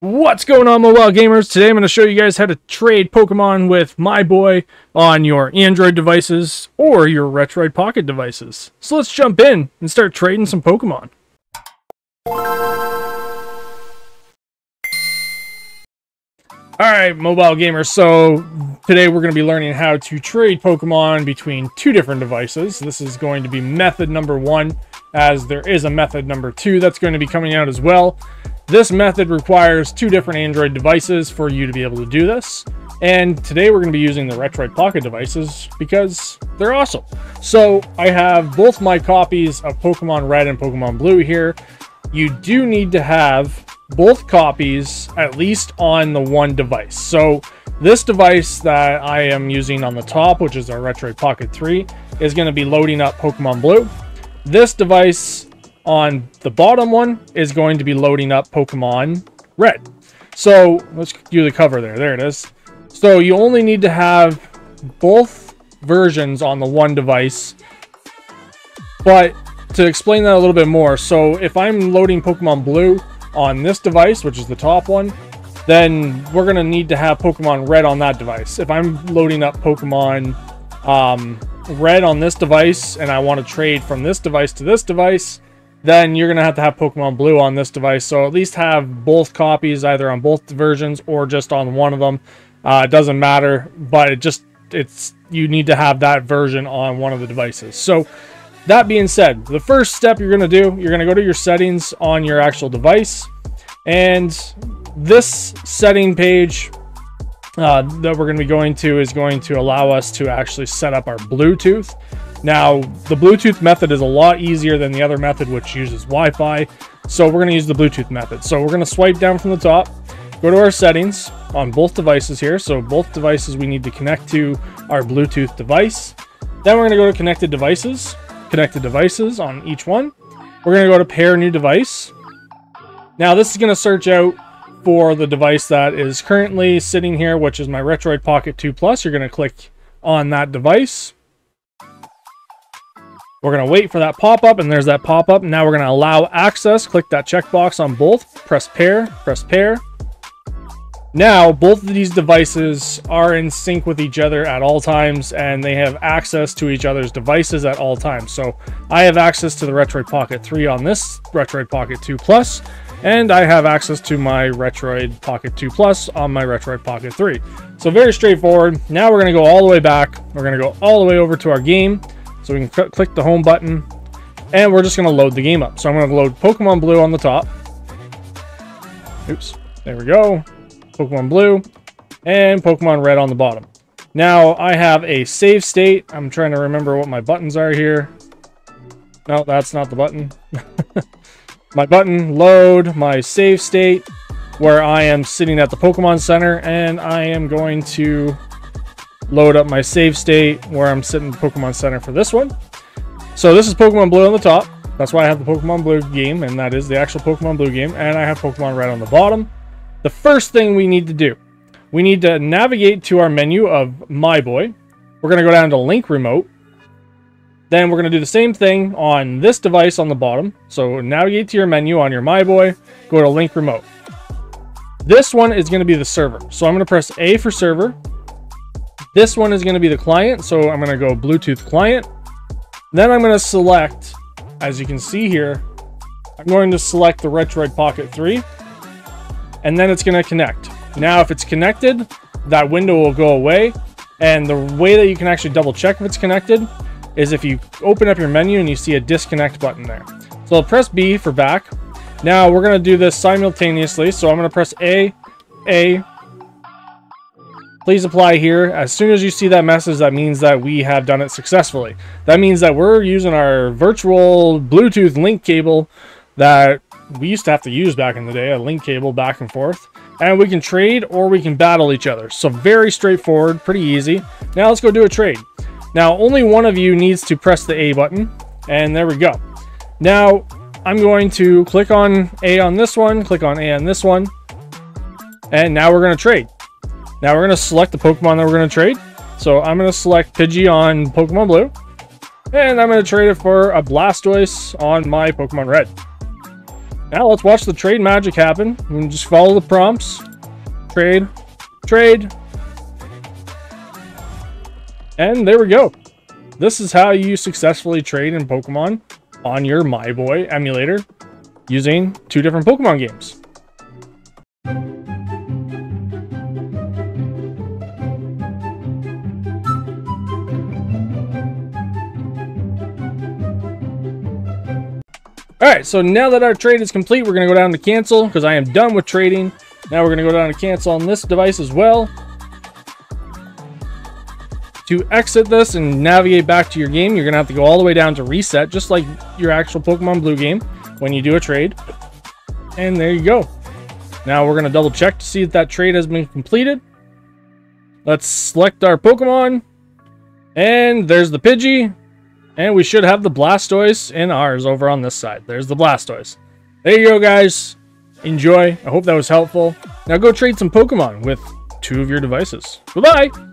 What's going on, mobile gamers? Today I'm going to show you guys how to trade Pokemon with my boy on your Android devices or your Retroid Pocket devices. So let's jump in and start trading some Pokemon. Alright, mobile gamers, so today we're going to be learning how to trade Pokemon between two different devices. This is going to be method number 1, as there is a method number 2 that's going to be coming out as well. This method requires two different Android devices for you to be able to do this. And today we're going to be using the Retroid Pocket devices because they're awesome. So I have both my copies of Pokemon Red and Pokemon Blue here. You do need to have both copies at least on the one device. So this device that I am using on the top, which is our Retroid Pocket 3, is going to be loading up Pokemon Blue. This device on the bottom one is going to be loading up Pokemon Red. So let's do the cover there. There it is. So you only need to have both versions on the one device. But to explain that a little bit more, so if I'm loading Pokemon Blue on this device, which is the top one, then we're going to need to have Pokemon Red on that device. If I'm loading up Pokemon Red on this device and I want to trade from this device to this device, then you're going to have Pokemon Blue on this device. So at least have both copies either on both versions or just on one of them. It doesn't matter, but you need to have that version on one of the devices. So that being said, the first step you're going to do, you're going to go to your settings on your actual device. And this setting page that we're going to be going to is going to allow us to actually set up our Bluetooth. Now, the Bluetooth method is a lot easier than the other method, which uses Wi-Fi. So we're going to use the Bluetooth method. So we're going to swipe down from the top, go to our settings on both devices here. So both devices we need to connect to our Bluetooth device. Then we're going to go to connected devices on each one. We're going to go to pair new device. Now this is going to search out for the device that is currently sitting here, which is my Retroid Pocket 2 Plus. You're going to click on that device. We're going to wait for that pop-up, and there's that pop-up. Now we're going to allow access. Click that checkbox on both. Press pair. Press pair. Now, both of these devices are in sync with each other at all times, and they have access to each other's devices at all times. So I have access to the Retroid Pocket 3 on this Retroid Pocket 2 Plus, and I have access to my Retroid Pocket 2 Plus on my Retroid Pocket 3. So very straightforward. Now we're going to go all the way back. We're going to go all the way over to our game. So we can click the home button, and we're just going to load the game up. So I'm going to load Pokemon Blue on the top. Oops, there we go. Pokemon Blue, and Pokemon Red on the bottom. Now I have a save state. I'm trying to remember what my buttons are here. No, that's not the button. My button, load, my save state, where I am sitting at the Pokemon Center, and I am going to load up my save state where I'm sitting in the Pokemon Center for this one. So this is Pokemon Blue on the top. That's why I have the Pokemon Blue game, and that is the actual Pokemon Blue game. And I have Pokemon Red on the bottom. The first thing we need to do, we need to navigate to our menu of My Boy. We're going to go down to Link Remote. Then we're going to do the same thing on this device on the bottom. So navigate to your menu on your My Boy, go to Link Remote. This one is going to be the server. So I'm going to press A for server. This one is going to be the client, so I'm going to go Bluetooth client. Then I'm going to select, as you can see here, I'm going to select the Retroid Pocket 3, and then it's going to connect. Now, if it's connected, that window will go away, and the way that you can actually double check if it's connected is if you open up your menu and you see a disconnect button there. So I'll press B for back. Now, we're going to do this simultaneously, so I'm going to press A. Please apply here. As soon as you see that message, that means that we have done it successfully. That means that we're using our virtual Bluetooth link cable that we used to have to use back in the day, a link cable back and forth. And we can trade or we can battle each other. So very straightforward, pretty easy. Now let's go do a trade. Now only one of you needs to press the A button, and there we go. Now I'm going to click on A on this one, click on A on this one, and now we're going to trade. Now we're going to select the Pokemon that we're going to trade. So I'm going to select Pidgey on Pokemon Blue. And I'm going to trade it for a Blastoise on my Pokemon Red. Now let's watch the trade magic happen. And just follow the prompts. Trade. Trade. And there we go. This is how you successfully trade in Pokemon on your MyBoy emulator using 2 different Pokemon games. Alright, so now that our trade is complete, we're going to go down to cancel because I am done with trading. Now we're going to go down to cancel on this device as well. To exit this and navigate back to your game, you're going to have to go all the way down to reset, just like your actual Pokemon Blue game when you do a trade. And there you go. Now we're going to double check to see if that trade has been completed. Let's select our Pokemon. And there's the Pidgey. And we should have the Blastoise in ours over on this side. There's the Blastoise. There you go, guys. Enjoy. I hope that was helpful. Now go trade some Pokemon with 2 of your devices. Bye-bye.